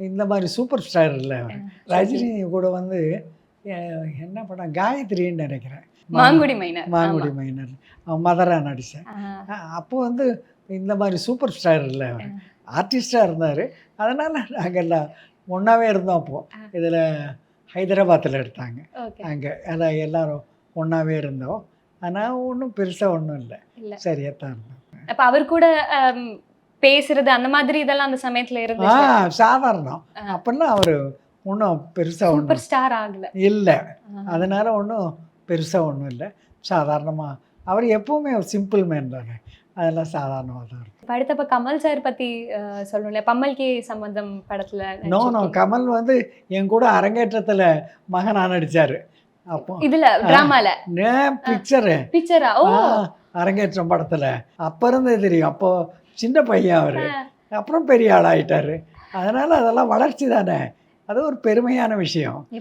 இந்த மாதிரி super star இல்லை அவர். ரஜினி கூட வந்து என்ன படம் காயத்ரின்னு நினைக்கிறேன். மாங்குடி மைனர். மாங்குடி மைனர் அவன் மதரா நடித்தேன். அப்போ வந்து இந்த மாதிரி சூப்பர் ஸ்டார் இல்லை அவர், ஆர்டிஸ்டாக இருந்தார். அதனால் நாங்கள் எல்லாம் ஒன்றாவே இருந்தோம். அப்போது இதில் ஹைதராபாத்தில் எடுத்தாங்க. அங்கே அதான் எல்லோரும் ஒன்றாவே இருந்தோம். ஆனால் ஒன்றும் பெருசாக ஒன்றும் இல்லை, சரியாக தான் இருந்தோம். அப்போ அவர் கூட பேசுறது அந்த மாதிரி இதெல்லாம் அந்த சமயத்தில் இருந்து சாதாரணம். அப்படின்னா அவர் ஒன்றும் பெருசாக சூப்பர் ஸ்டார் ஆகலை இல்லை. அதனால் ஒன்றும் பெருசாக ஒன்றும் இல்லை, சாதாரணமாக. அவர் எப்போவுமே ஒரு சிம்பிள் மேன் தானே, அதெல்லாம் சாதாரணமாக தான் இருக்கும். அடுத்தப்ப கமல் சார் பற்றி சொல்லணும்ல, பம்மல் கே சம்பந்தம் படத்தில். நோ கமல் வந்து என் கூட அரங்கேற்றத்தில் மகனாக நடித்தார். அப்போ இதில் ட்ராமாவில் பிக்சரா அரங்கேற்றம் படத்தில் அப்போ இருந்தே தெரியும். அப்போது சின்ன பையன் அவர், அப்புறம் பெரிய ஆளாயிட்டார். அதனால் அதெல்லாம் வளர்ச்சி தானே, அது ஒரு பெருமையான விஷயம்.